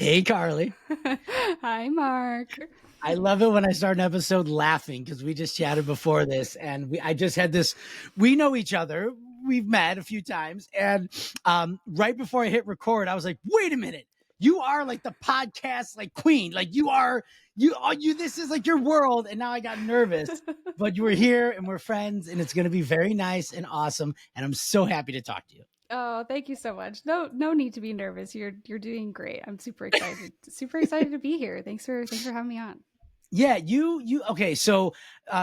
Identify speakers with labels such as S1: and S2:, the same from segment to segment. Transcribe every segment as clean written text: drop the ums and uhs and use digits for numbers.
S1: Hey, Carly.
S2: Hi, Mark.
S1: I love it when I start an episode laughing because we just chatted before this, and I just had this. We know each other. We've met a few times, and right before I hit record, I was like, "Wait a minute! You are like the podcast like queen. Like you are you. This is like your world." And now I got nervous, but you were here, and we're friends, and it's going to be very nice and awesome. And I'm so happy to talk to you.
S2: Oh, thank you so much. No need to be nervous. You're doing great. I'm super excited. Super excited to be here. Thanks for having me on.
S1: Yeah, you okay. So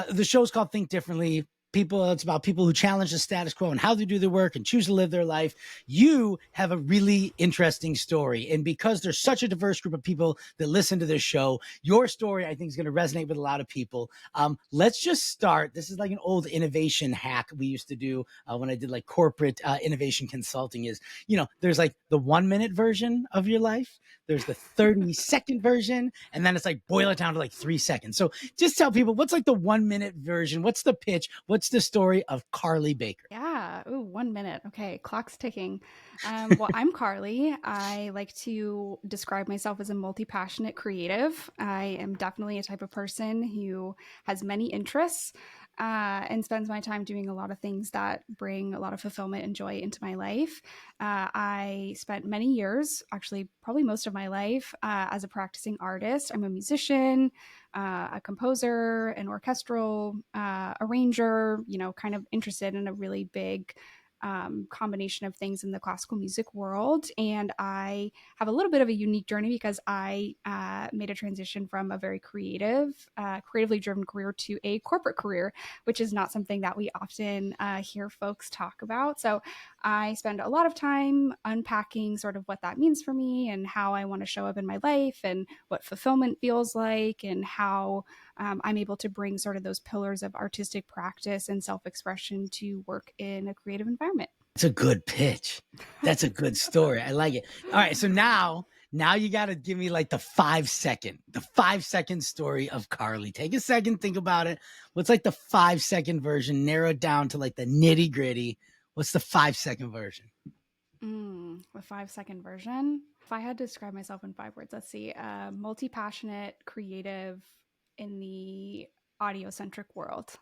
S1: the show's called Think Differently. It's about people who challenge the status quo and how they do their work and choose to live their life. You have a really interesting story. And because there's such a diverse group of people that listen to this show, your story, I think, is going to resonate with a lot of people. Let's just start. This is like an old innovation hack we used to do when I did like corporate innovation consulting is, there's like the 1 minute version of your life. There's the 30-second version, and then it's like boil it down to like 3 seconds. So just tell people what's like the 1 minute version. What's the pitch? What's the story of Carly Baker?
S2: Yeah. Ooh, 1 minute. Okay, clock's ticking. Well, I'm Carly. I like to describe myself as a multi-passionate creative. I am definitely a type of person who has many interests and spends my time doing a lot of things that bring a lot of fulfillment and joy into my life. I spent many years, actually, probably most of my life, as a practicing artist. I'm a musician, a composer, an orchestral arranger, kind of interested in a really big combination of things in the classical music world. And I have a little bit of a unique journey because I made a transition from a very creatively driven career to a corporate career, which is not something that we often hear folks talk about. So I spend a lot of time unpacking sort of what that means for me and how I want to show up in my life and what fulfillment feels like and how I'm able to bring sort of those pillars of artistic practice and self expression to work in a creative environment.
S1: It's a good pitch. That's a good story. I like it. All right. So now you got to give me like the 5 second story of Carly. Take a second, think about it. What's like the 5 second version? Narrow it down to like the nitty gritty. What's the 5 second version?
S2: A 5 second version. If I had to describe myself in 5 words, let's see, multi passionate, creative in the audio centric world,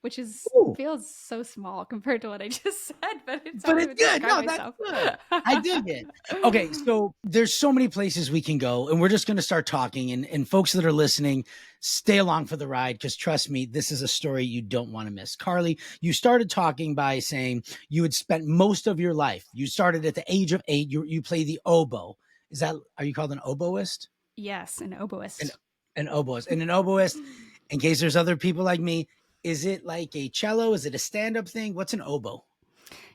S2: which is
S1: Ooh,
S2: feels so small compared to what I just said, but it's how
S1: but
S2: I
S1: it's
S2: would
S1: good.
S2: describe
S1: No, that's
S2: myself.
S1: good. I dig it. Okay, so there's so many places we can go, and we're just going to start talking. And folks that are listening, stay along for the ride because trust me, this is a story you don't want to miss. Carly, you started talking by saying you had spent most of your life. You started at the age of 8. You play the oboe. Are you called an oboist?
S2: Yes, an
S1: An
S2: oboist.
S1: an oboist. And an oboist, in case there's other people like me, is it like a cello? Is it a stand-up thing? What's an oboe?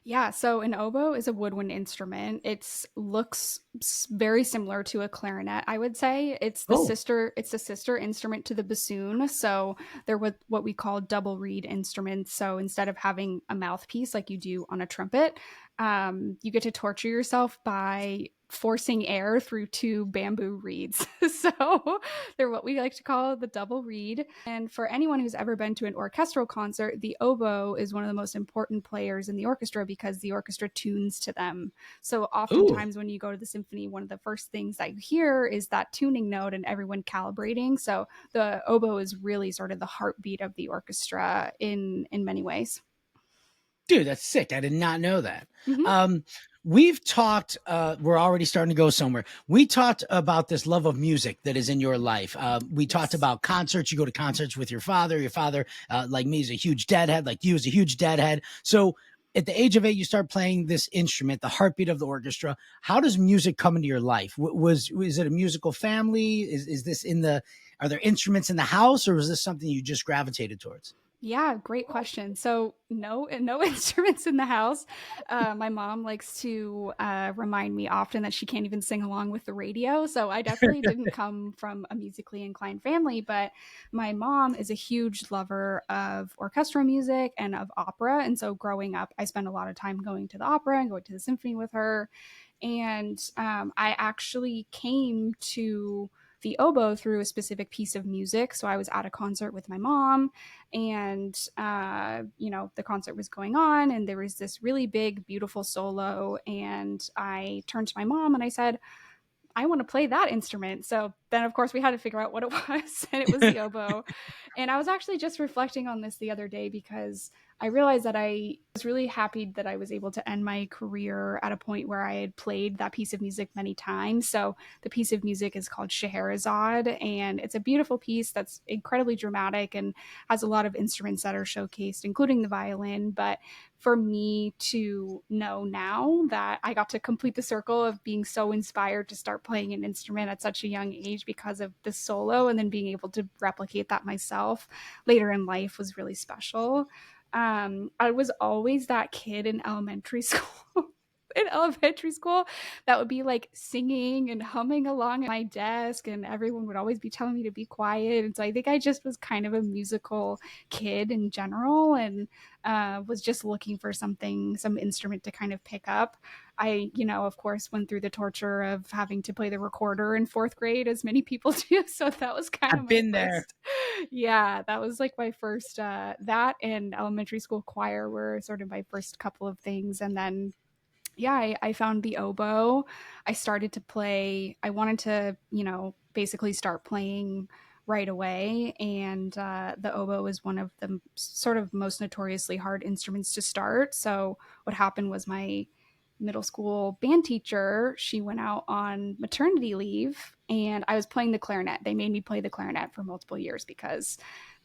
S2: Yeah, so an oboe is a woodwind instrument. It looks very similar to a clarinet, I would say.
S1: Oh,
S2: It's the sister instrument to the bassoon. So they're what we call double reed instruments. So instead of having a mouthpiece like you do on a trumpet, you get to torture yourself by forcing air through two bamboo reeds. So they're what we like to call the double reed. And for anyone who's ever been to an orchestral concert, the oboe is one of the most important players in the orchestra because the orchestra tunes to them. So
S1: ooh.
S2: oftentimes when you go to the symphony, one of the first things that you hear is that tuning note and everyone calibrating. So the oboe is really sort of the heartbeat of the orchestra in many ways.
S1: Dude, that's sick. I did not know that.
S2: Mm-hmm.
S1: Um, we've talked, we're already starting to go somewhere. We talked about this love of music that is in your life. We talked
S2: Yes.
S1: about concerts. You go to concerts with your father. Your father, like me, is a huge deadhead, like you is a huge deadhead. So at the age of 8, you start playing this instrument, the heartbeat of the orchestra. How does music come into your life? Was it a musical family? Is this are there instruments in the house or was this something you just gravitated towards?
S2: Yeah, great question. So no instruments in the house. My mom likes to remind me often that she can't even sing along with the radio. So I definitely didn't come from a musically inclined family, but my mom is a huge lover of orchestral music and of opera. And so growing up, I spent a lot of time going to the opera and going to the symphony with her. And I actually came to the oboe through a specific piece of music. So I was at a concert with my mom, and the concert was going on, and there was this really big, beautiful solo. And I turned to my mom and I said, I want to play that instrument. So then, of course, we had to figure out what it was, and it was the oboe. And I was actually just reflecting on this the other day because I realized that I was really happy that I was able to end my career at a point where I had played that piece of music many times. So the piece of music is called Scheherazade, and it's a beautiful piece that's incredibly dramatic and has a lot of instruments that are showcased, including the violin. But for me to know now that I got to complete the circle of being so inspired to start playing an instrument at such a young age because of the solo, and then being able to replicate that myself later in life was really special. I was always that kid in elementary school. In elementary school, that would be like singing and humming along at my desk, and everyone would always be telling me to be quiet. And so I think I just was kind of a musical kid in general, and was just looking for something, some instrument to kind of pick up. I, of course, went through the torture of having to play the recorder in fourth grade, as many people do. So that was kind of
S1: I've
S2: my
S1: been there.
S2: first, yeah, that was like my first, that and elementary school choir were sort of my first couple of things. And then yeah, I found the oboe. I started to play. I wanted to, basically start playing right away. And the oboe is one of the sort of most notoriously hard instruments to start. So what happened was my middle school band teacher, she went out on maternity leave, and I was playing the clarinet. They made me play the clarinet for multiple years because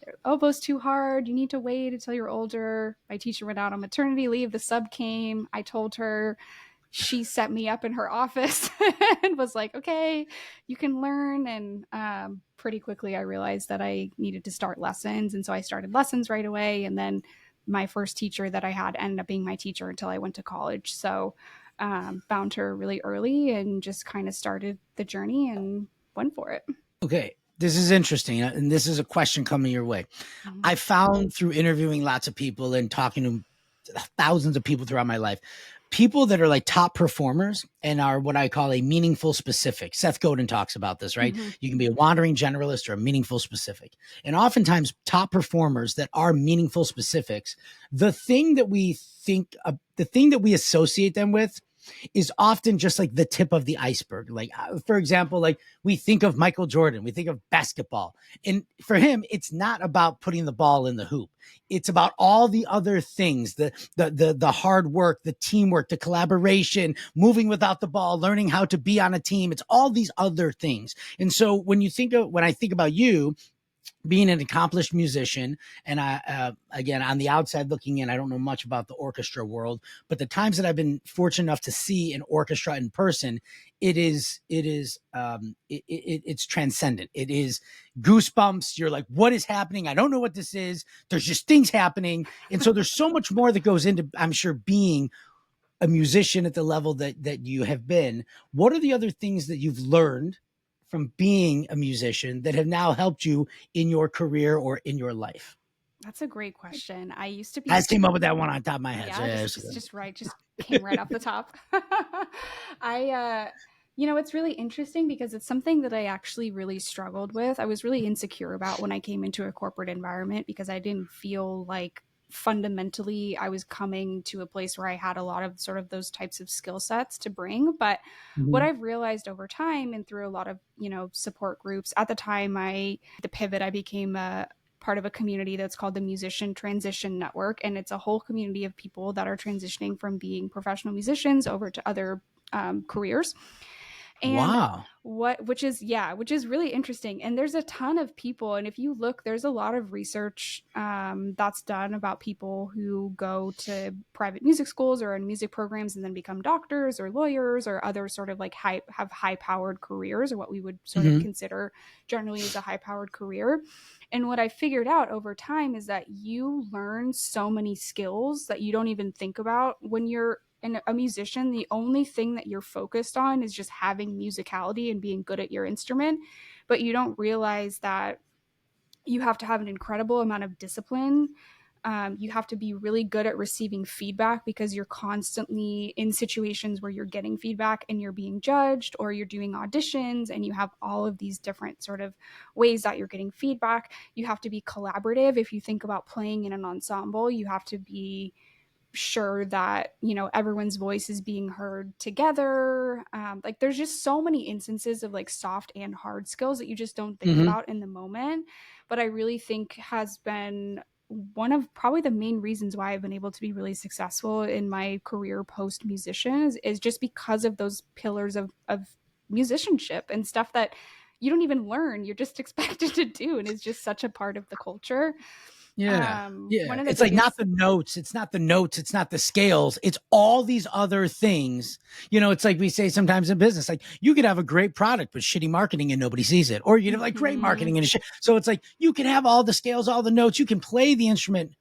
S2: their oboe's too hard. You need to wait until you're older. My teacher went out on maternity leave. The sub came. I told her. She set me up in her office and was like, okay, you can learn. And pretty quickly, I realized that I needed to start lessons. And so I started lessons right away. And then my first teacher that I had ended up being my teacher until I went to college. So found her really early and just kind of started the journey and went for it.
S1: Okay, this is interesting, and this is a question coming your way.
S2: Mhm.
S1: I found through interviewing lots of people and talking to thousands of people throughout my life, people that are like top performers and are what I call a meaningful specific. Seth Godin talks about this, right?
S2: Mhm.
S1: You can be a wandering generalist or a meaningful specific. And oftentimes, top performers that are meaningful specifics, the thing that we associate them with is often just like the tip of the iceberg. Like, for example, like we think of Michael Jordan, we think of basketball. And for him, it's not about putting the ball in the hoop. It's about all the other things, the hard work, the teamwork, the collaboration, moving without the ball, learning how to be on a team. It's all these other things. And so when I think about you, being an accomplished musician, and again, on the outside looking in, I don't know much about the orchestra world, but the times that I've been fortunate enough to see an orchestra in person, it's transcendent. It is goosebumps. You're like, what is happening? I don't know what this is. There's just things happening. And so there's so much more that goes into, I'm sure, being a musician at the level that you have been. What are the other things that you've learned from being a musician that have now helped you in your career or in your life?
S2: That's a great question. I used to
S1: I
S2: be,
S1: just came up with that one on top of my head. So
S2: yeah,
S1: yeah,
S2: just right, just came right off the top. I, it's really interesting because it's something that I actually really struggled with. I was really insecure about when I came into a corporate environment because I didn't feel like fundamentally I was coming to a place where I had a lot of sort of those types of skill sets to bring. But what
S1: Mhm.
S2: I've realized over time and through a lot of, support groups at the time, the pivot, I became a part of a community that's called the Musician Transition Network. And it's a whole community of people that are transitioning from being professional musicians over to other careers. And
S1: Wow.
S2: which is really interesting. And there's a ton of people, and if you look, there's a lot of research that's done about people who go to private music schools or in music programs and then become doctors or lawyers or other sort of like have high powered careers, or what we would sort of
S1: Hmm.
S2: consider generally as a high powered career. And what I figured out over time is that you learn so many skills that you don't even think about when you're a musician. The only thing that you're focused on is just having musicality and being good at your instrument, but you don't realize that you have to have an incredible amount of discipline. You have to be really good at receiving feedback because you're constantly in situations where you're getting feedback and you're being judged, or you're doing auditions and you have all of these different sort of ways that you're getting feedback. You have to be collaborative. If you think about playing in an ensemble, you have to be sure that, everyone's voice is being heard together. Like there's just so many instances of like soft and hard skills that you just don't think
S1: Hmm.
S2: about in the moment, but I really think has been one of probably the main reasons why I've been able to be really successful in my career post musician is just because of those pillars of musicianship and stuff that you don't even learn. You're just expected to do, and it's just such a part of the culture.
S1: Yeah.
S2: One
S1: Yeah.
S2: of the
S1: It's like not
S2: biggest.
S1: the notes. It's not the notes. It's not the scales. It's all these other things. It's like we say sometimes in business, like you could have a great product, but shitty marketing and nobody sees it. Or you have like great
S2: Mhm.
S1: marketing and shit. So it's like you can have all the scales, all the notes. You can play the instrument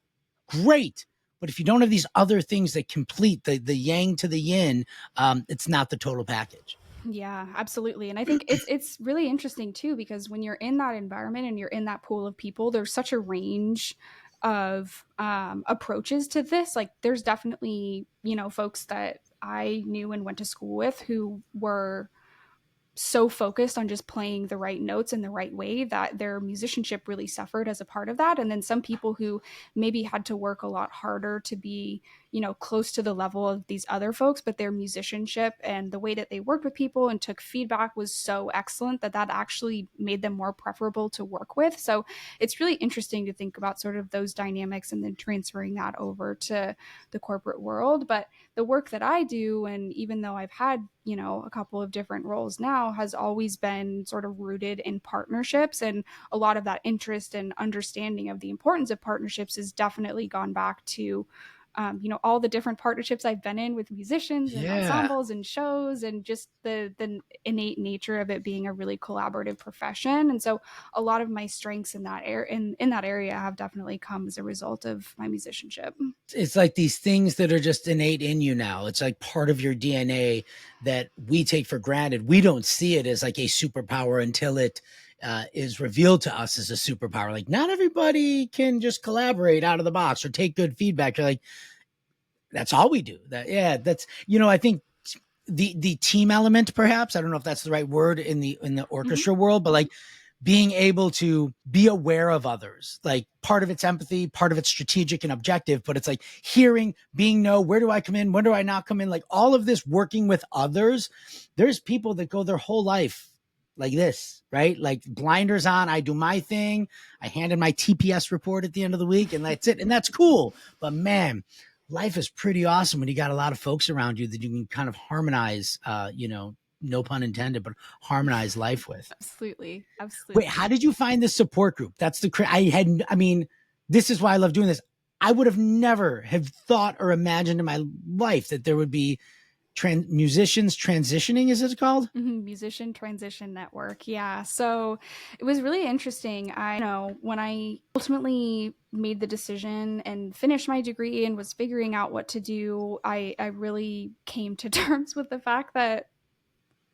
S1: great. But if you don't have these other things that complete the yang to the yin, it's not the total package.
S2: Yeah, absolutely. And I think it's really interesting too because when you're in that environment and you're in that pool of people, there's such a range of approaches to this. Like there's definitely, folks that I knew and went to school with who were so focused on just playing the right notes in the right way that their musicianship really suffered as a part of that. And then some people who maybe had to work a lot harder to be, close to the level of these other folks, but their musicianship and the way that they worked with people and took feedback was so excellent that that actually made them more preferable to work with. So it's really interesting to think about sort of those dynamics and then transferring that over to the corporate world. But the work that I do, and even though I've had, a couple of different roles now, has always been sort of rooted in partnerships. And a lot of that interest and understanding of the importance of partnerships has definitely gone back to, all the different partnerships I've been in with musicians and
S1: Yeah.
S2: ensembles and shows, and just the innate nature of it being a really collaborative profession. And so a lot of my strengths in that in that area have definitely come as a result of my musicianship.
S1: It's like these things that are just innate in you now. It's like part of your DNA that we take for granted. We don't see it as like a superpower until it is revealed to us as a superpower. Like not everybody can just collaborate out of the box or take good feedback. You're like, that's all we do. That's I think the team element, perhaps. I don't know if that's the right word in the
S2: Mhm.
S1: orchestra world, but like being able to be aware of others, like part of it's empathy, part of it's strategic and objective, but it's like hearing, being where do I come in, when do I not come in, like all of this working with others. There's people that go their whole life like this, right? Like blinders on, I do my thing, I hand in my TPS report at the end of the week, and that's it, and that's cool. But man, life is pretty awesome when you got a lot of folks around you that you can kind of harmonize, no pun intended, but harmonize life with.
S2: Absolutely.
S1: Wait, how
S2: Absolutely.
S1: did you find this support group? That's I mean, this is why I love doing this. I would have never have thought or imagined in my life that there would be musicians transitioning, is it called?
S2: Musician Transition Network. Yeah. So it was really interesting. When I ultimately made the decision and finished my degree and was figuring out what to do, I really came to terms with the fact that,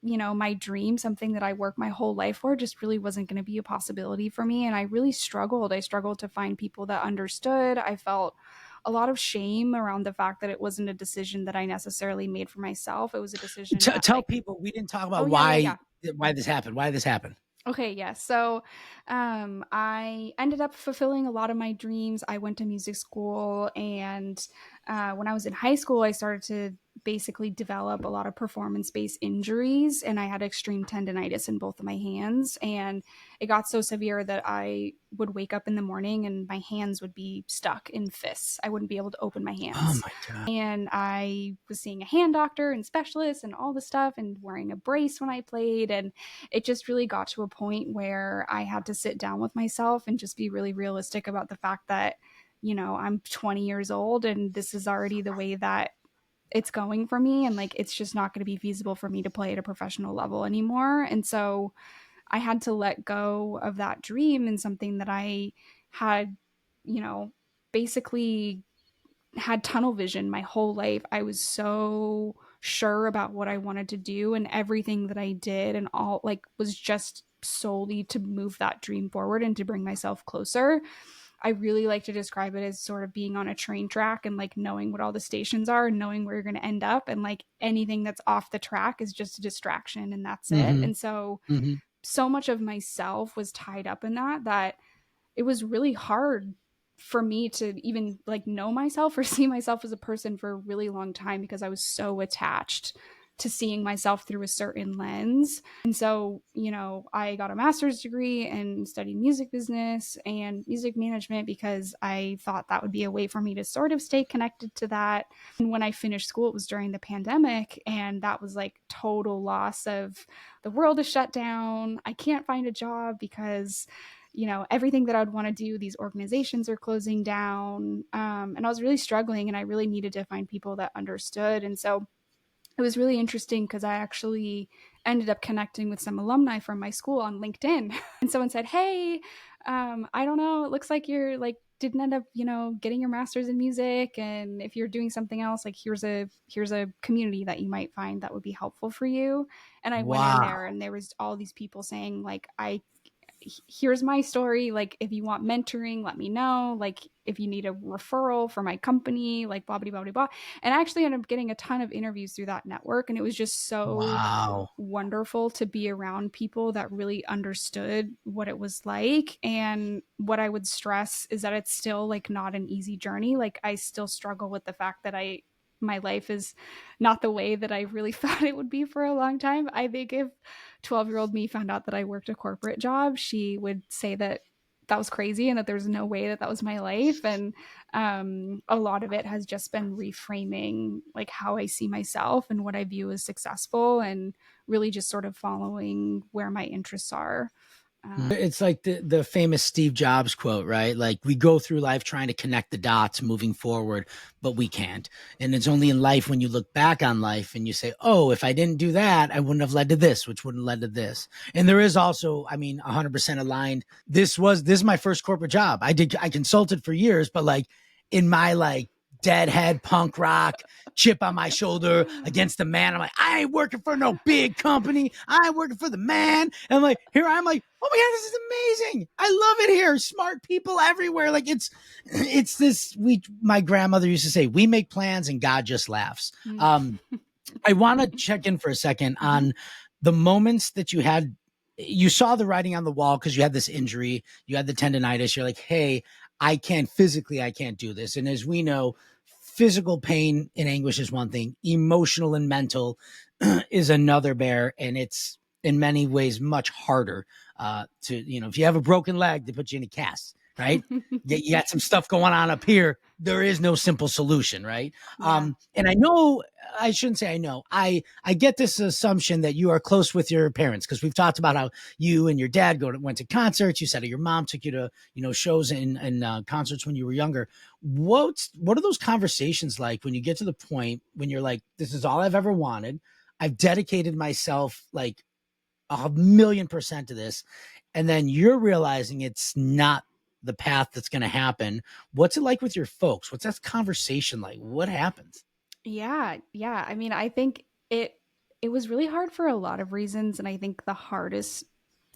S2: my dream, something that I worked my whole life for, just really wasn't going to be a possibility for me. And I really struggled. I struggled to find people that understood. I felt a lot of shame around the fact that it wasn't a decision that I necessarily made for myself. It was a decision that,
S1: Tell
S2: like,
S1: people we didn't talk
S2: oh,
S1: about
S2: yeah, yeah, yeah.
S1: why this happened. Why this happened?
S2: Okay, yes. So, I ended up fulfilling a lot of my dreams. I went to music school, and when I was in high school, I started to basically develop a lot of performance-based injuries, and I had extreme tendonitis in both of my hands, and it got so severe that I would wake up in the morning and my hands would be stuck in fists. I wouldn't be able to open my
S1: Oh
S2: hands.
S1: my god.
S2: And I was seeing a hand doctor and specialist and all the stuff and wearing a brace when I played, and it just really got to a point where I had to sit down with myself and just be really realistic about the fact that, I'm 20 years old and this is already the way that it's going for me. And like, it's just not going to be feasible for me to play at a professional level anymore. And so I had to let go of that dream and something that I had, you know, basically had tunnel vision my whole life. I was so sure about what I wanted to do, and everything that I did and all like was just solely to move that dream forward and to bring myself closer. I really like to describe it as sort of being on a train track and like knowing what all the stations are and knowing where you're going to end up, and like anything that's off the track is just a distraction and that's it.
S1: Mm-hmm.
S2: And so
S1: Mm-hmm.
S2: so much of myself was tied up in that it was really hard for me to even like know myself or see myself as a person for a really long time, because I was so attached to seeing myself through a certain lens. And so, I got a master's degree and studied music business and music management because I thought that would be a way for me to sort of stay connected to that. And when I finished school, it was during the pandemic, and that was like total loss of, the world is shut down. I can't find a job because everything that I'd want to do, these organizations are closing down. And I was really struggling, and I really needed to find people that understood. And so it was really interesting because I actually ended up connecting with some alumni from my school on LinkedIn. And someone said, "Hey, I don't know, it looks like you're like didn't end up, getting your master's in music. And if you're doing something else, like here's a community that you might find that would be helpful for you." And I went in there,
S1: Wow.
S2: and there was all these people saying like, here's my story. Like, if you want mentoring, let me know. Like, if you need a referral for my company, like blah, blah, blah, blah, blah. And I actually ended up getting a ton of interviews through that network. And it was just so
S1: Wow.
S2: wonderful to be around people that really understood what it was like. And what I would stress is that it's still like not an easy journey. Like, I still struggle with the fact that my life is not the way that I really thought it would be for a long time. I think if 12-year-old me found out that I worked a corporate job, she would say that that was crazy and that there's no way that that was my life. And a lot of it has just been reframing like how I see myself and what I view as successful, and really just sort of following where my interests are.
S1: It's like the famous Steve Jobs quote, right? Like, we go through life trying to connect the dots moving forward, but we can't. And it's only in life when you look back on life and you say, oh, if I didn't do that, I wouldn't have led to this, which wouldn't have led to this. And there is also, I mean, 100% aligned. This is my first corporate job. I consulted for years, but like in my like deadhead punk rock chip on my shoulder against the man, I'm like, I ain't working for no big company. I ain't working for the man. And I'm like, here I'm like, oh my god, this is amazing. I love it here. Smart people everywhere. Like, it's this. My grandmother used to say, we make plans and God just laughs.
S2: Mm.
S1: I want to check in for a second
S2: Mm-hmm.
S1: on the moments that you had. You saw the writing on the wall because you had this injury, you had the tendonitis. You're like, hey, I can't do this. And as we know, physical pain and anguish is one thing, emotional and mental is another bear. And it's in many ways much harder to, if you have a broken leg, they put you in a cast, right? You got some stuff going on up here. There is no simple solution, right?
S2: Yeah.
S1: And I know, I shouldn't say I know. I get this assumption that you are close with your parents because we've talked about how you and your dad went to concerts. You said your mom took you to shows and concerts when you were younger. What are those conversations like when you get to the point when you're like, this is all I've ever wanted. I've dedicated myself like 1,000,000% to this, and then you're realizing it's not the path that's going to happen. What's it like with your folks? What's that conversation like? What happens?
S2: Yeah, yeah. I mean, I think it was really hard for a lot of reasons, and I think the hardest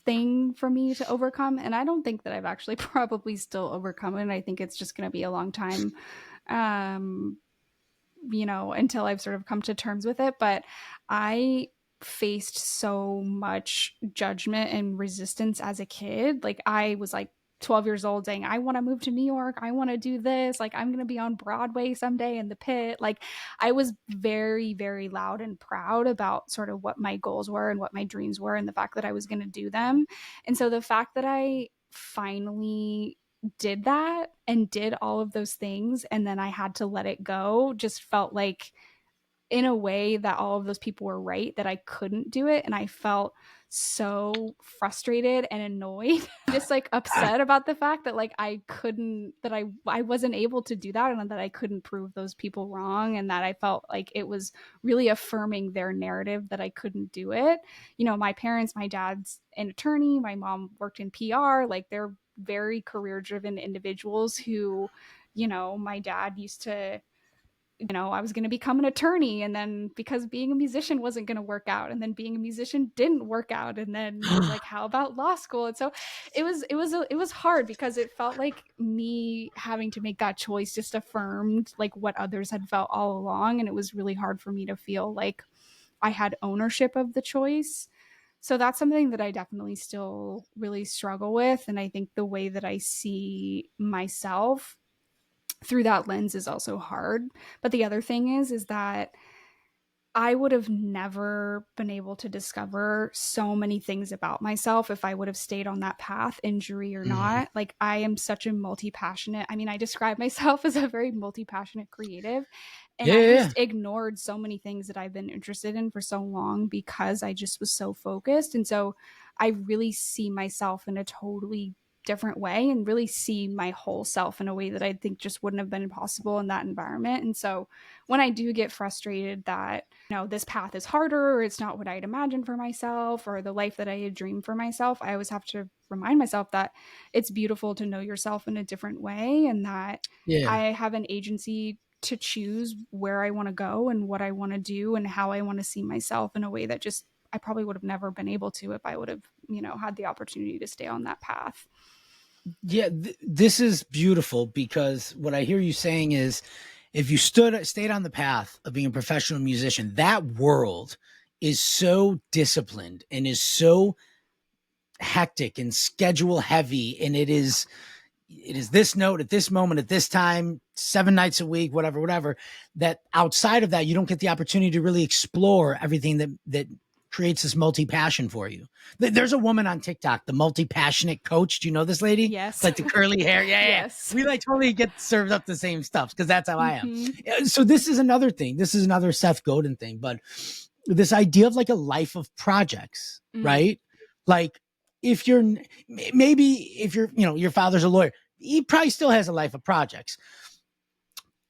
S2: thing for me to overcome, and I don't think that I've actually probably still overcome it. And I think it's just going to be a long time, um, until I've sort of come to terms with it. But I faced so much judgment and resistance as a kid. Like, I was like 12 years old saying, I want to move to New York. I want to do this. Like, I'm going to be on Broadway someday in the pit. Like, I was very, very loud and proud about sort of what my goals were and what my dreams were, and the fact that I was going to do them. And so the fact that I finally did that and did all of those things, and then I had to let it go, just felt like, in a way, that all of those people were right, that I couldn't do it. And I felt so frustrated and annoyed, just like upset about the fact that like I couldn't, that I wasn't able to do that, and that I couldn't prove those people wrong. And that I felt like it was really affirming their narrative that I couldn't do it. My parents, my dad's an attorney, my mom worked in PR, like they're very career driven individuals who, my dad used to, I was going to become an attorney, and then because being a musician wasn't going to work out, and then being a musician didn't work out, and then was like, how about law school? And so it was hard, because it felt like me having to make that choice just affirmed like what others had felt all along, and it was really hard for me to feel like I had ownership of the choice. So that's something that I definitely still really struggle with. And I think the way that I see myself through that lens is also hard. But the other thing is that I would have never been able to discover so many things about myself if I would have stayed on that path, injury or
S1: Mhm.
S2: not. Like, I am such a multi passionate, I mean, I describe myself as a very multi passionate creative. And
S1: Yeah,
S2: I
S1: yeah, yeah.
S2: just ignored so many things that I've been interested in for so long because I just was so focused. And so I really see myself in a totally different way and really see my whole self in a way that I think just wouldn't have been possible in that environment. And so when I do get frustrated that, this path is harder or it's not what I'd imagined for myself or the life that I had dreamed for myself, I always have to remind myself that it's beautiful to know yourself in a different way and that
S1: Yeah.
S2: I have an agency to choose where I want to go and what I want to do and how I want to see myself in a way that just I probably would have never been able to if I would have, had the opportunity to stay on that path.
S1: Yeah, this is beautiful because what I hear you saying is if you stayed on the path of being a professional musician, that world is so disciplined and is so hectic and schedule heavy, and it is this note at this moment at this time 7 nights a week, whatever, that outside of that you don't get the opportunity to really explore everything that creates this multi-passion for you. There's a woman on TikTok, the multi-passionate coach. Do you know this lady? It's
S2: Yes.
S1: like the curly hair. Yeah.
S2: Yes.
S1: We like totally get served up the same stuff because that's how I am.
S2: Mm-hmm.
S1: So this is another thing. This is another Seth Godin thing, but this idea of like a life of projects,
S2: Mm.
S1: right? Like if you're maybe if your father's a lawyer, he probably still has a life of projects,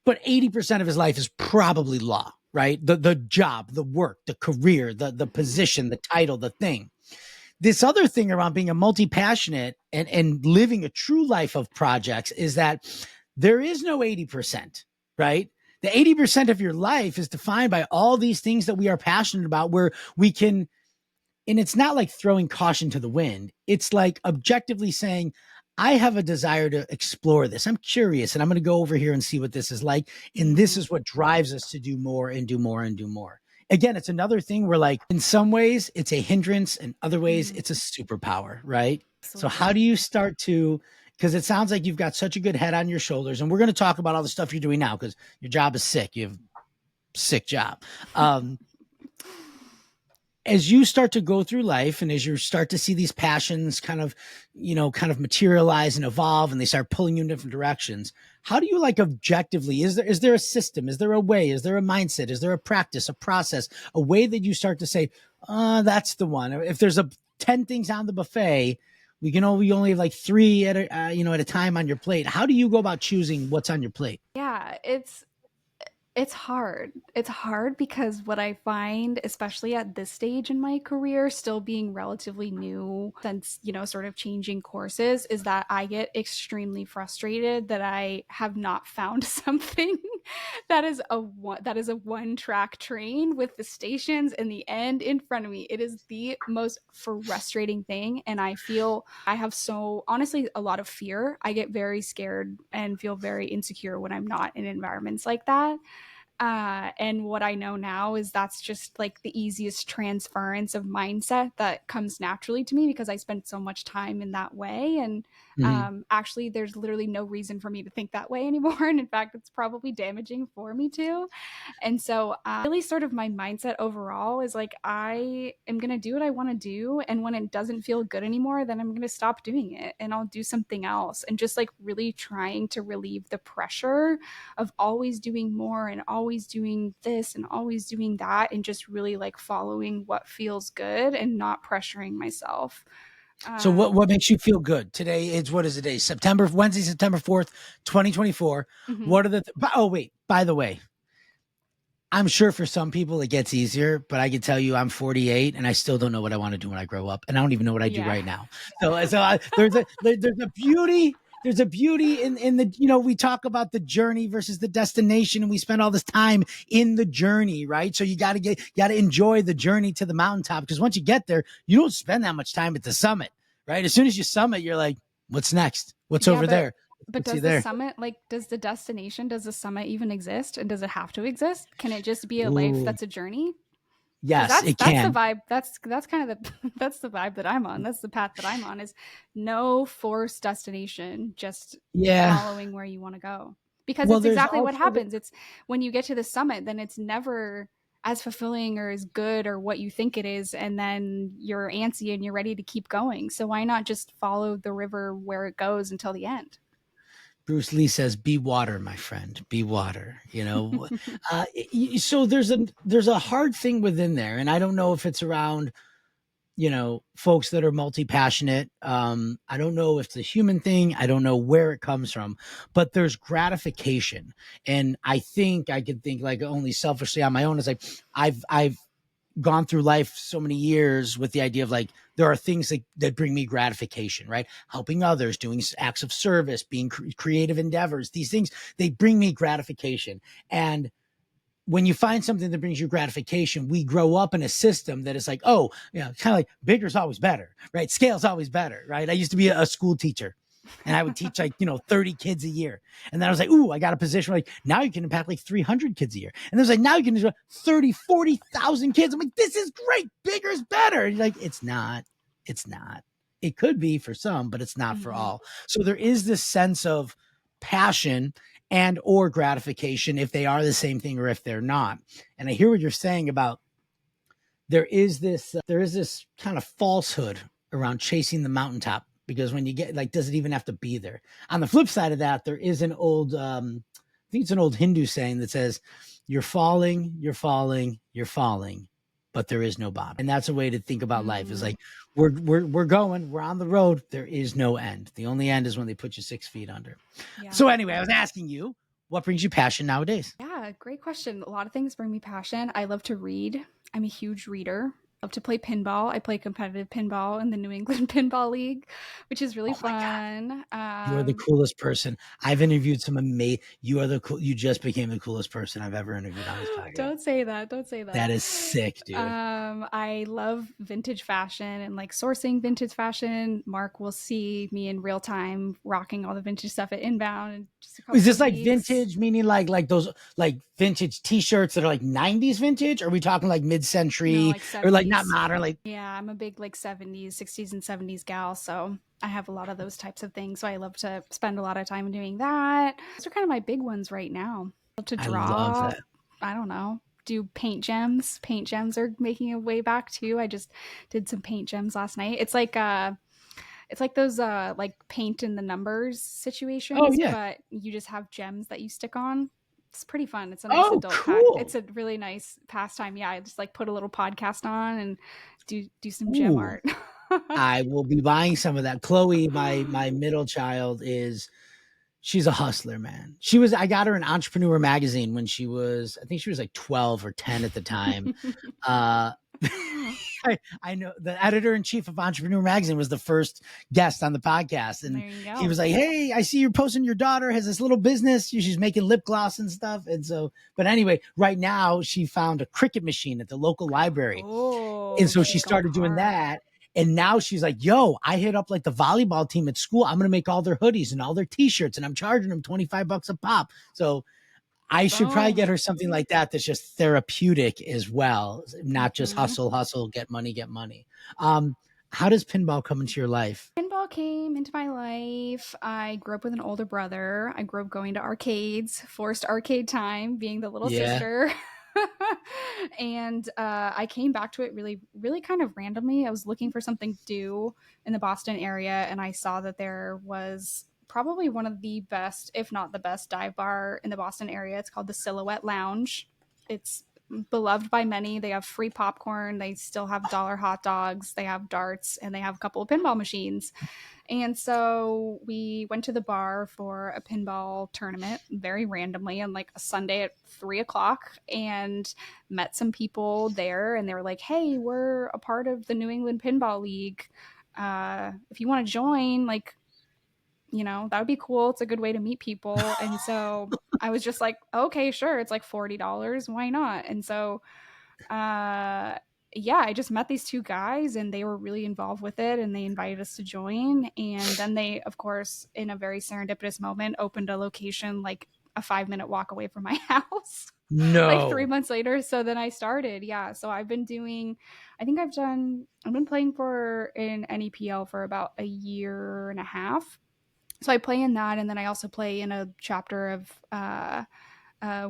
S1: but 80% of his life is probably law, right? The job, the work, the career, the
S2: Mm-hmm.
S1: position, the title, the thing. This other thing around being a multi-passionate and living a true life of projects is that there is no 80%, right? The 80% of your life is defined by all these things that we are passionate about, where we can, and it's not like throwing caution to the wind. It's like objectively saying, I have a desire to explore this. I'm curious and I'm going to go over here and see what this is like. And this
S2: Mm-hmm.
S1: is what drives us to do more and do more and do more. Again, it's another thing where, like, in some ways it's a hindrance, in other ways
S2: Mm-hmm.
S1: it's a superpower, right? So, how
S2: Absolutely.
S1: do you start to, because it sounds like you've got such a good head on your shoulders, and we're going to talk about all the stuff you're doing now because your job is sick. You have a sick job. Um, as you start to go through life and as you start to see these passions kind of materialize and evolve and they start pulling you in different directions, how do you, like, objectively, is there a system, is there a way, is there a mindset, is there a practice, a process, a way that you start to say, that's the one? If there's 10 things on the buffet, we only have like three at a time on your plate. How do you go about choosing what's on your plate?
S2: Yeah, it's hard. It's hard because what I find, especially at this stage in my career, still being relatively new since, sort of changing courses, is that I get extremely frustrated that I have not found something that is a one-track train with the stations and the end in front of me. It is the most frustrating thing, and I feel I have so honestly a lot of fear. I get very scared and feel very insecure when I'm not in environments like that. And what I know now is that's just like the easiest transference of mindset that comes naturally to me because I spent so much time in that way. And
S1: Mhm.
S2: actually, there's literally no reason for me to think that way anymore. And in fact, it's probably damaging for me too. And so, really, sort of my mindset overall is like, I am going to do what I want to do. And when it doesn't feel good anymore, then I'm going to stop doing it and I'll do something else. And just like really trying to relieve the pressure of always doing more and always doing this and always doing that. And just really like following what feels good and not pressuring myself.
S1: So what
S2: Um,
S1: makes you feel good? Today is, what is the day? Wednesday, September 4th, 2024.
S2: mhm.
S1: What are oh, wait, by the way, I'm sure for some people it gets easier, but I can tell you I'm 48 and I still don't know what I want to do when I grow up. And I don't even know what I do
S2: Yeah.
S1: right now. There's a beauty in the, we talk about the journey versus the destination, and we spend all this time in the journey, right? So you got to enjoy the journey to the mountaintop, because once you get there, you don't spend that much time at the summit, right? As soon as you summit, you're like, what's next? What's
S2: Yeah,
S1: over
S2: but
S1: there?
S2: but
S1: What's you
S2: does the
S1: there?
S2: summit like does the summit even exist and does it have to exist? Can it just be a life
S1: Ooh,
S2: that's a journey? Because
S1: yes,
S2: that's
S1: it
S2: that's the
S1: can.
S2: vibe. That's kind of the that's the vibe that I'm on. That's the path that I'm on is no forced destination, just
S1: Yeah.
S2: following where you want to go. because
S1: Well,
S2: it's
S1: there's
S2: exactly what
S1: also the,
S2: happens. It's when you get to the summit, then it's never as fulfilling or as good or what you think it is, and then you're antsy and you're ready to keep going. So why not just follow the river where it goes until the end?
S1: Bruce Lee says, "Be water, my friend. Be water." So there's a hard thing within there, and I don't know if it's around folks that are multi-passionate. I don't know if it's a human thing. I don't know where it comes from, but there's gratification. And I think I could think like only selfishly on my own. It's like I've gone through life so many years with the idea of like there are things that bring me gratification, right? Helping others, doing acts of service, being creative endeavors. These things, they bring me gratification. And when you find something that brings you gratification, we grow up in a system that is like, oh, kind of like bigger is always better, right? Scale's always better, right? I used to be a school teacher and I would teach like, 30 kids a year. And then I was like, ooh, I got a position where like now you can impact like 300 kids a year. And there's like, now you can do 30, 40,000 kids. I'm like, this is great. Bigger is better. And you're like, it's not. It's not. It could be for some, but it's not for
S2: Mm-hmm.
S1: all. So there is this sense of passion and or gratification if they are the same thing or if they're not. And I hear what you're saying about there is this kind of falsehood around chasing the mountaintop, because when you get like, does it even have to be there? On the flip side of that, there is an old I think it's an old Hindu saying that says, you're falling, you're falling, you're falling, but there is no bottom. And that's a way to think about life, is
S2: Mm,
S1: like we're on the road, there is no end. The only end is when they put you 6 feet under.
S2: yeah.
S1: So anyway, I was asking you, what brings you passion nowadays?
S2: Yeah, great question. A lot of things bring me passion. I love to read. I'm a huge reader. Love to play pinball. I play competitive pinball in the New England Pinball League, which is really
S1: Oh my God.
S2: fun.
S1: You are the coolest person. I've interviewed some amazing. You just became the coolest person I've ever interviewed on this podcast.
S2: Don't say that. Don't say that.
S1: That is sick, dude.
S2: I love vintage fashion and like sourcing vintage fashion. Mark will see me in real time rocking all the vintage stuff at Inbound in just a
S1: Is
S2: couple
S1: this
S2: of
S1: like
S2: weeks.
S1: vintage, meaning like those like vintage T-shirts that are like '90s vintage? Or are we talking like
S2: No,
S1: mid-century
S2: like
S1: or like not
S2: 70s.
S1: modern? Like,
S2: Yeah, I'm a big like 70s, 60s, and 70s gal. So I have a lot of those types of things. So I love to spend a lot of time doing that. Those are kind of my big ones right now. I love to
S1: I love
S2: draw.
S1: that.
S2: I don't know. Do paint gems. Paint gems are making a way back too. I just did some paint gems last night. It's like those like paint in the numbers
S1: Oh
S2: situations,
S1: yeah.
S2: but you just have gems that you stick on. It's pretty fun. It's a nice
S1: Oh,
S2: adult pack. It's
S1: cool.
S2: a really nice pastime. Yeah, I just like put a little podcast on and do some gem
S1: Ooh.
S2: art.
S1: I will be buying some of that. Chloe, my middle child, is she's a hustler, man. I got her an Entrepreneur magazine when I think she was like 12 or 10 at the time. Uh, I know the editor in chief of Entrepreneur Magazine was the first guest on the podcast, and
S2: There you
S1: he
S2: go.
S1: was like, "Hey, I see you're posting your daughter has this little business. She's making lip gloss and stuff." And so, but anyway, right now she found a Cricut machine at the local library, and
S2: Oh,
S1: so she
S2: she's going
S1: started doing
S2: hard.
S1: that. And now she's like, yo, I hit up like the volleyball team at school. I'm going to make all their hoodies and all their t-shirts, and I'm charging them $25 a pop. So I should probably get
S2: Boom.
S1: her something like that that's just therapeutic as well, not just
S2: Hmm.
S1: hustle, hustle, get money, get money. How does pinball come into your life?
S2: Pinball came into my life. I grew up with an older brother. I grew up going to arcades, forced arcade time, being the little
S1: Yeah.
S2: sister. And I came back to it really, really kind of randomly. I was looking for something to do in the Boston area, and I saw that there was probably one of the best, if not the best, dive bar in the Boston area. It's called the Silhouette Lounge. It's beloved by many. They have free popcorn. They still have dollar hot dogs. They have darts, and they have a couple of pinball machines. And so we went to the bar for a pinball tournament very randomly on like a Sunday at 3 o'clock, and met some people there. And they were like, hey, we're a part of the New England Pinball League. If you want to join, like, that would be cool. It's a good way to meet people. And so I was just like, okay, sure. It's like $40. Why not? And so uh yeah, I just met these two guys and they were really involved with it and they invited us to join. And then they, of course, in a very serendipitous moment, opened a location like a 5-minute walk away from my house like three
S1: No.
S2: months later. So then I started. Yeah. So I've been playing for an NEPL for about a year and a half. So I play in that, and then I also play in a chapter of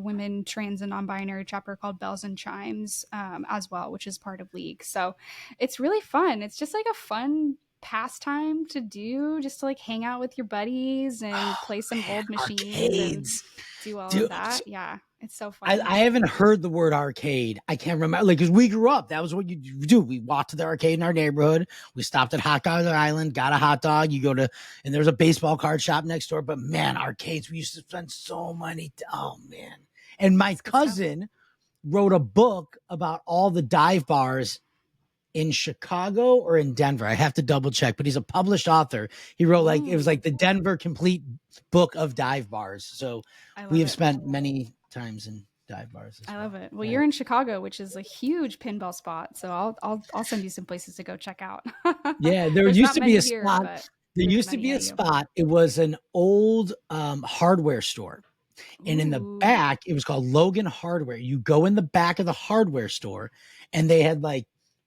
S2: women, trans, and non-binary chapter called Bells and Chimes, as well, which is part of League. So it's really fun. It's just like a fun pastime to do, just to like hang out with your buddies and
S1: Oh
S2: play some
S1: man,
S2: old machines and
S1: arcades.
S2: do all of
S1: Dude,
S2: that. Yeah, it's so
S1: I,
S2: fun.
S1: I haven't heard the word arcade. I can't remember, like, because we grew up. That was what you do. We walked to the arcade in our neighborhood. We stopped at Hot Dog Island, got a hot dog. You go to, and there's a baseball card shop next door. But man, arcades, we used to spend so money. Oh man. And my
S2: It's good stuff.
S1: cousin wrote a book about all the dive bars in Chicago or in Denver. I have to double check, but he's a published author. He wrote, like, it was
S2: Mm,
S1: like the Denver complete book of dive bars. So
S2: I
S1: we
S2: love
S1: have
S2: it.
S1: spent many times in dive bars as
S2: I love
S1: well.
S2: it. Well, you're in Chicago, which is a huge pinball spot, so I'll send you some places to go check out.
S1: Yeah, there
S2: There's
S1: used
S2: not
S1: to be a
S2: many here,
S1: spot.
S2: but
S1: There
S2: there's
S1: used to
S2: many
S1: be a
S2: NU.
S1: spot. It was an old hardware store. And in the
S2: Ooh,
S1: back, it was called Logan Hardware. You go in the back of the hardware store, and they had like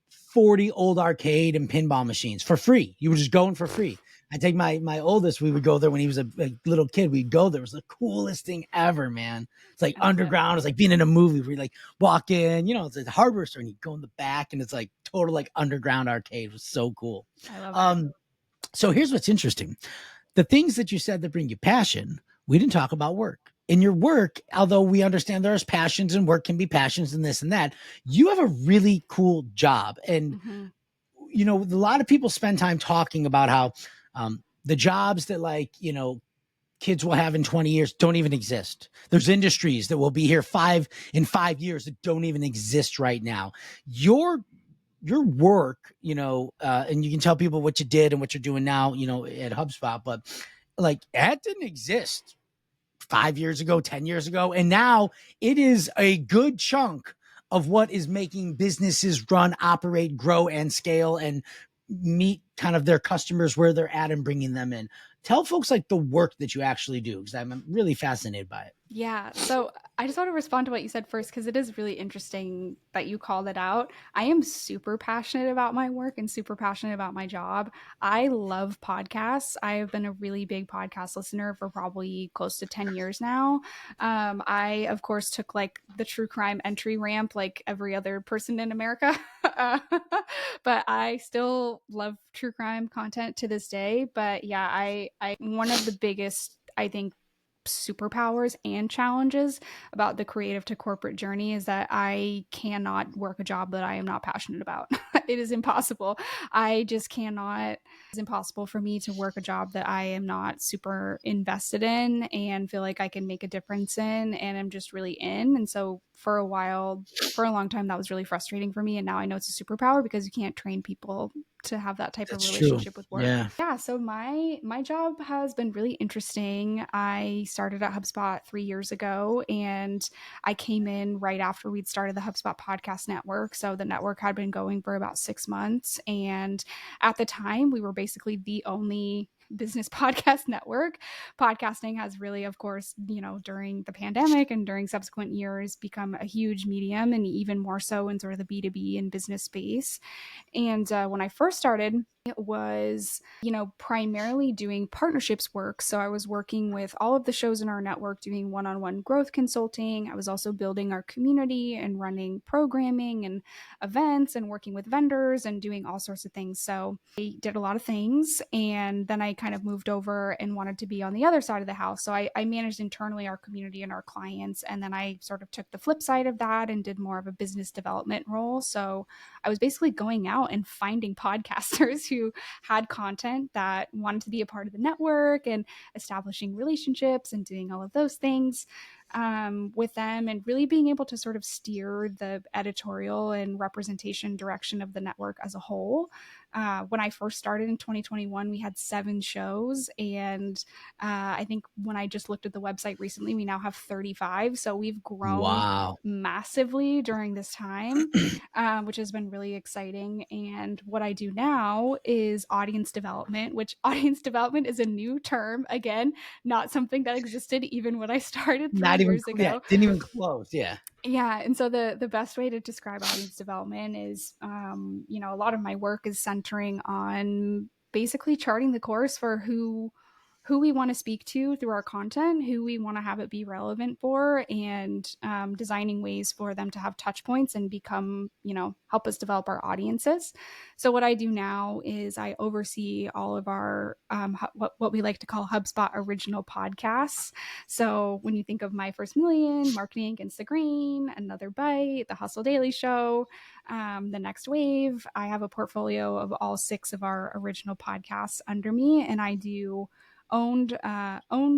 S1: 40 old arcade and pinball machines for free. You were just going for free. I take my oldest, we would go there when he was a little kid. We'd go there. It was the coolest thing ever, man. It's like
S2: I love it.
S1: underground. It's like being in a movie where you like walk in, it's a hardware store and you go in the back and it's like total like underground arcade. It was so cool.
S2: I love it.
S1: Um, so here's what's interesting. The things that you said that bring you passion, we didn't talk about work. In your work, although we understand there's passions and work can be passions and this and that, you have a really cool job. And,
S2: Hmm.
S1: a lot of people spend time talking about how the jobs that, like, kids will have in 20 years don't even exist. There's industries that will be here in 5 years that don't even exist right now. Your work, and you can tell people what you did and what you're doing now, at HubSpot, but like that didn't exist 5 years ago, 10 years ago. And now it is a good chunk of what is making businesses run, operate, grow, and scale and meet kind of their customers where they're at and bringing them in. Tell folks like the work that you actually do, because I'm really fascinated by it.
S2: Yeah. So I just want to respond to what you said first because it is really interesting that you called it out. I am super passionate about my work and super passionate about my job. I love podcasts. I have been a really big podcast listener for probably close to 10 years now. I, of course, took like the true crime entry ramp like every other person in America. Uh, but I still love true crime content to this day. But yeah, one of the biggest, I think, superpowers and challenges about the creative to corporate journey is that I cannot work a job that I am not passionate about. It is impossible. I just cannot. It's impossible for me to work a job that I am not super invested in and feel like I can make a difference in and I'm just really in. And so for a while, for a long time, that was really frustrating for me. And now I know it's a superpower because you can't train people to have that type of
S1: That's true.
S2: relationship with work.
S1: Yeah.
S2: Yeah, so my job has been really interesting. I started at HubSpot 3 years ago and I came in right after we'd started the HubSpot podcast network. So the network had been going for about 6 months and at the time we were basically the only business podcast network. Podcasting has really, of course, during the pandemic and during subsequent years become a huge medium and even more so in sort of the B2B and business space. And when I first started, it was, primarily doing partnerships work. So I was working with all of the shows in our network, doing one on one growth consulting. I was also building our community and running programming and events and working with vendors and doing all sorts of things. So I did a lot of things. And then I kind of moved over and wanted to be on the other side of the house. So I managed internally our community and our clients. And then I sort of took the flip side of that and did more of a business development role. So I was basically going out and finding podcasters who had content that wanted to be a part of the network and establishing relationships and doing all of those things with them and really being able to sort of steer the editorial and representation direction of the network as a whole. When I first started in 2021, we had 7 shows. And I think when I just looked at the website recently, we now have 35. So we've grown
S1: Wow.
S2: massively during this time, which has been really exciting. And what I do now is audience development, which audience development is a new term. Again, not something that existed even when I started three
S1: Not even,
S2: years
S1: yeah,
S2: ago.
S1: didn't even close. Yeah.
S2: Yeah, and so the best way to describe audience development is, a lot of my work is centering on basically charting the course for who we want to speak to through our content, who we want to have it be relevant for, and designing ways for them to have touch points and become, help us develop our audiences. So what I do now is I oversee all of our what we like to call HubSpot original podcasts. So when you think of My First Million, Marketing Against the Grain, Another Bite, The Hustle Daily Show, The Next Wave, I have a portfolio of all 6 of our original podcasts under me, and I do owned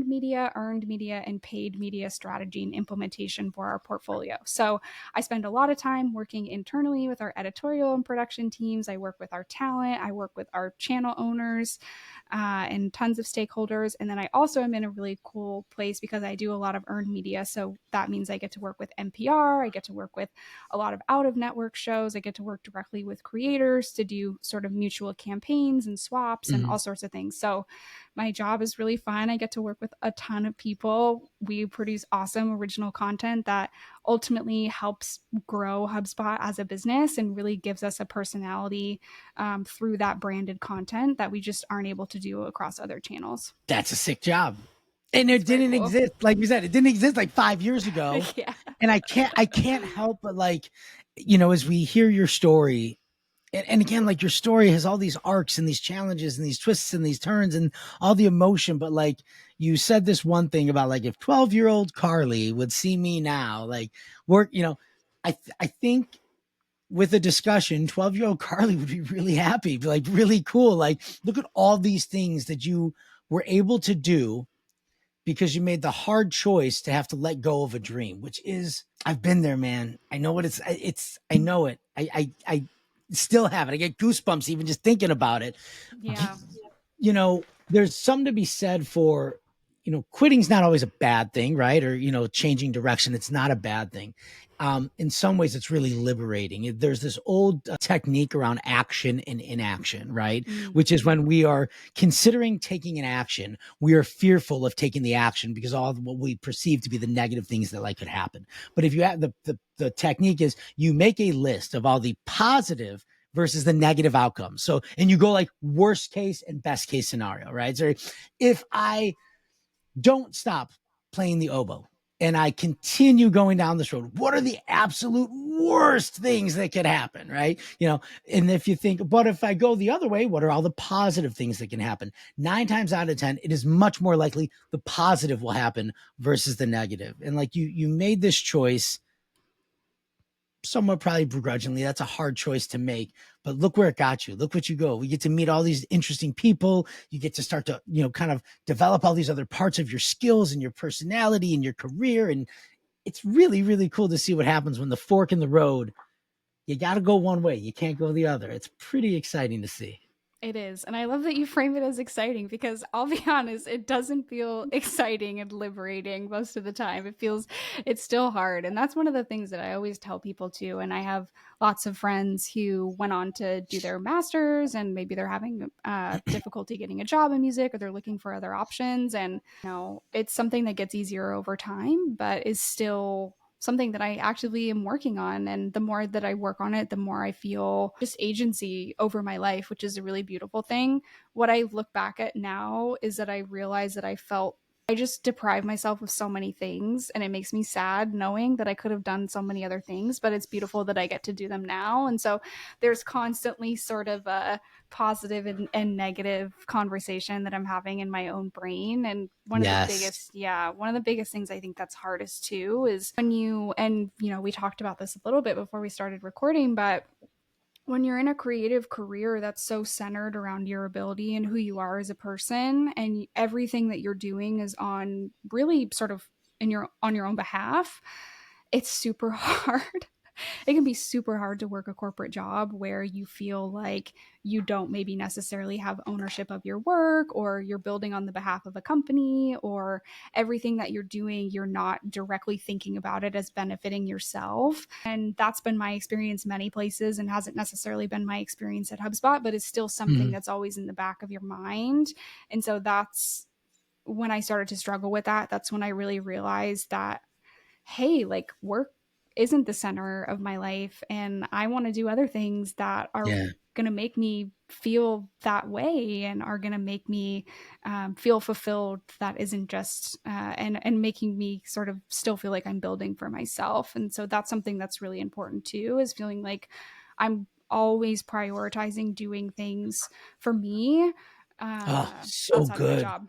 S2: media, earned media, and paid media strategy and implementation for our portfolio. So I spend a lot of time working internally with our editorial and production teams. I work with our talent. I work with our channel owners and tons of stakeholders. And then I also am in a really cool place because I do a lot of earned media. So that means I get to work with NPR. I get to work with a lot of out of network shows. I get to work directly with creators to do sort of mutual campaigns and swaps and all sorts of things. So my job is really fun. I get to work with a ton of people. We produce awesome original content that ultimately helps grow HubSpot as a business and really gives us a personality through that branded content that we just aren't able to do across other channels.
S1: That's a sick job. And it
S2: It's very
S1: didn't
S2: cool.
S1: exist, like you said, it didn't exist like 5 years ago.
S2: Yeah.
S1: And I can't help but like, as we hear your story, and again, like your story has all these arcs and these challenges and these twists and these turns and all the emotion. But like you said this one thing about like if 12-year-old Carly would see me now, like work, I think with a discussion, 12-year-old Carly would be really happy, be like really cool. Like, look at all these things that you were able to do because you made the hard choice to have to let go of a dream, which is, I've been there, man. I know what I know it. I still have it. I get goosebumps even just thinking about it.
S2: Yeah.
S1: There's something to be said for, quitting's not always a bad thing, right? Or, changing direction. It's not a bad thing. In some ways, it's really liberating. There's this old technique around action and inaction, right?
S2: Mm.
S1: Which is when we are considering taking an action, we are fearful of taking the action because all of what we perceive to be the negative things that like could happen. But if you have the technique is you make a list of all the positive versus the negative outcomes. So, and you go like worst case and best case scenario, right? So if I don't stop playing the oboe and I continue going down this road, what are the absolute worst things that could happen, right? And if you think, but if I go the other way, what are all the positive things that can happen? 9 times out of 10, it is much more likely the positive will happen versus the negative. And like you made this choice somewhat probably begrudgingly. That's a hard choice to make, but look where it got you. Look what you go. We get to meet all these interesting people. You get to start to, kind of develop all these other parts of your skills and your personality and your career. And it's really, really cool to see what happens when the fork in the road, you got to go one way. You can't go the other. It's pretty exciting to see.
S2: It is. And I love that you frame it as exciting because I'll be honest, it doesn't feel exciting and liberating most of the time. It's still hard. And that's one of the things that I always tell people too. And I have lots of friends who went on to do their masters and maybe they're having difficulty getting a job in music or they're looking for other options. And, it's something that gets easier over time, but is still something that I actively am working on. And the more that I work on it, the more I feel just agency over my life, which is a really beautiful thing. What I look back at now is that I realize that I just deprive myself of so many things and it makes me sad knowing that I could have done so many other things, but it's beautiful that I get to do them now. And so there's constantly sort of a positive and negative conversation that I'm having in my own brain. And
S1: Yes.
S2: one of the biggest things I think that's hardest too is we talked about this a little bit before we started recording, but when you're in a creative career that's so centered around your ability and who you are as a person and everything that you're doing is on really sort of on your own behalf, it's super hard. It can be super hard to work a corporate job where you feel like you don't maybe necessarily have ownership of your work or you're building on the behalf of a company or everything that you're doing, you're not directly thinking about it as benefiting yourself. And that's been my experience many places and hasn't necessarily been my experience at HubSpot, but it's still something that's always in the back of your mind. And so that's when I started to struggle with that. That's when I really realized that, hey, like work isn't the center of my life and I want to do other things that are
S1: Yeah.
S2: going to make me feel that way and are going to make me feel fulfilled, that isn't just and making me sort of still feel like I'm building for myself. And so that's something that's really important too, is feeling like I'm always prioritizing doing things for me
S1: Oh, so
S2: outside of my
S1: good.
S2: job.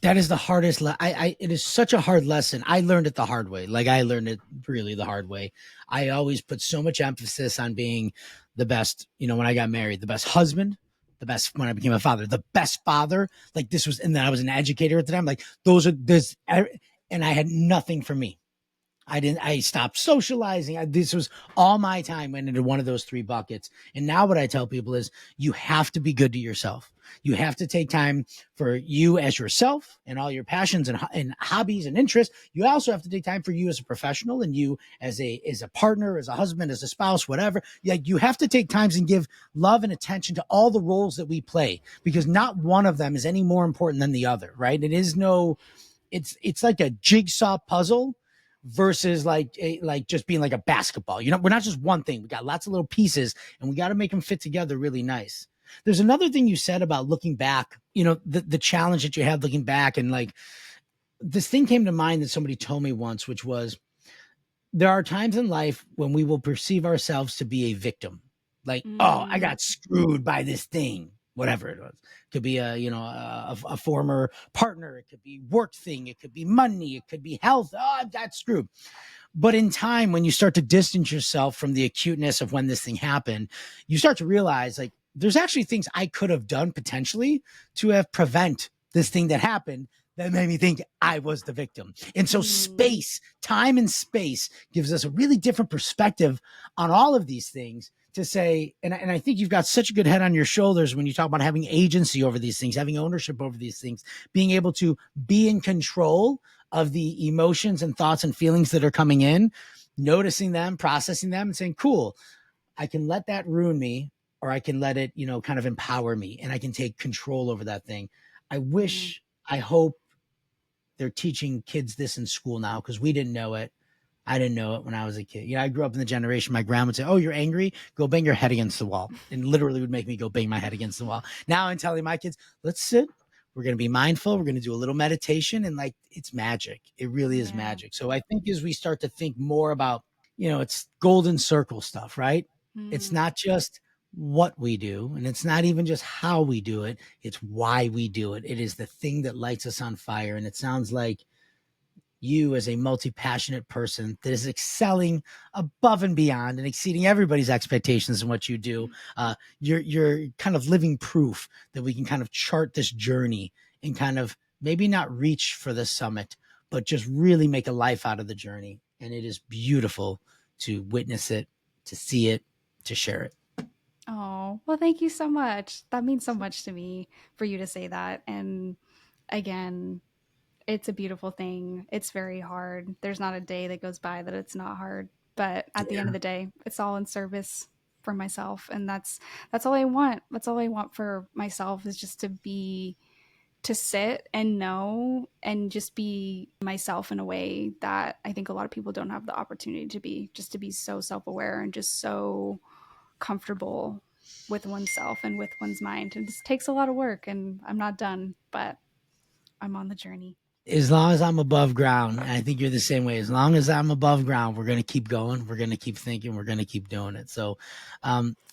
S1: That is the hardest. It is such a hard lesson. I learned it the hard way. Like I learned it really the hard way. I always put so much emphasis on being the best, when I got married, the best husband, the best when I became a father, the best father. Like this was, and then I was an educator at the time. Like those are this, and I had nothing for me. I stopped socializing. This was all my time went into one of those three buckets. And now what I tell people is you have to be good to yourself. You have to take time for you as yourself and all your passions and hobbies and interests. You also have to take time for you as a professional and you as a partner, as a husband, as a spouse, whatever. Like you have to take times and give love and attention to all the roles that we play, because not one of them is any more important than the other, right? It's like a jigsaw puzzle versus like just being like a basketball. We're not just one thing. We got lots of little pieces and we got to make them fit together really nice. There's another thing you said about looking back, the challenge that you had looking back, and like this thing came to mind that somebody told me once, which was there are times in life when we will perceive ourselves to be a victim. Like, oh, I
S2: Mm,
S1: got screwed by this thing, whatever it was. It could be a former partner. It could be work thing. It could be money. It could be health. Oh, I got screwed. But in time, when you start to distance yourself from the acuteness of when this thing happened, you start to realize like there's actually things I could have done potentially to have prevent this thing that happened that made me think I was the victim. And so
S2: mm,
S1: time and space gives us a really different perspective on all of these things to say, and I think you've got such a good head on your shoulders when you talk about having agency over these things, having ownership over these things, being able to be in control of the emotions and thoughts and feelings that are coming in, noticing them, processing them, and saying, cool, I can let that ruin me, or I can let it, kind of empower me, and I can take control over that thing.
S2: mm,
S1: I hope they're teaching kids this in school now, because we didn't know it. I didn't know it when I was a kid. I grew up in the generation my grandma would say, "Oh, you're angry? Go bang your head against the wall," and literally would make me go bang my head against the wall. Now I'm telling my kids, "Let's sit. We're going to be mindful. We're going to do a little meditation," and like it's magic. It really is
S2: yeah.
S1: magic. So I think as we start to think more about, it's golden circle stuff, right? It's
S2: Mm,
S1: not just what we do, and it's not even just how we do it. It's why we do it. It is the thing that lights us on fire. And it sounds like you as a multi-passionate person that is excelling above and beyond and exceeding everybody's expectations in what you do. You're kind of living proof that we can kind of chart this journey and kind of maybe not reach for the summit, but just really make a life out of the journey. And it is beautiful to witness it, to see it, to share it.
S2: oh, well, thank you so much. That means so much to me for you to say that. And again, it's a beautiful thing. It's very hard. There's not a day that goes by that it's not hard. But at the end of
S1: Yeah.
S2: the day, it's all in service for myself. And that's all I want. That's all I want for myself, is just to sit and know and just be myself in a way that I think a lot of people don't have the opportunity to be, just to be so self-aware and just so comfortable with oneself and with one's mind. And it just takes a lot of work, and I'm not done, but I'm on the journey.
S1: As long as I'm above ground, and I think you're the same way. As long as I'm above ground, we're going to keep going. We're going to keep thinking. We're going to keep doing it. So,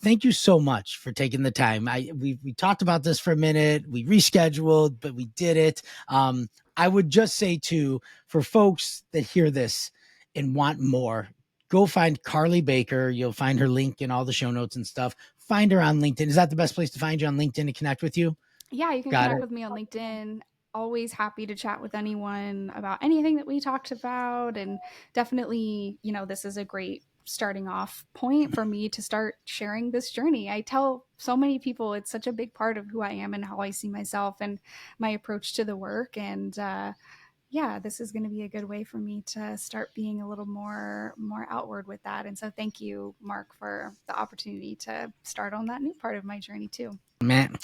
S1: thank you so much for taking the time. We talked about this for a minute. We rescheduled, but we did it. I would just say too, for folks that hear this and want more, go find Carly Baker. You'll find her link in all the show notes and stuff. Find her on LinkedIn. Is that the best place to find you, on LinkedIn, to connect with you?
S2: Yeah, you can
S1: Got
S2: connect
S1: it.
S2: with me on LinkedIn. Always happy to chat with anyone about anything that we talked about. And definitely, this is a great starting off point for me to start sharing this journey. I tell so many people it's such a big part of who I am and how I see myself and my approach to the work. And yeah, this is going to be a good way for me to start being a little more outward with that. And so thank you, Mark, for the opportunity to start on that new part of my journey too.
S1: Man,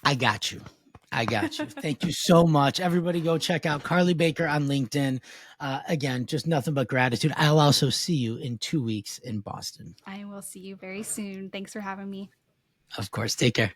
S1: I got you. I got you. Thank you so much. Everybody go check out Carly Baker on LinkedIn. Again, just nothing but gratitude. I'll also see you in 2 weeks in Boston.
S2: I will see you very soon. Thanks for having me.
S1: Of course. Take care.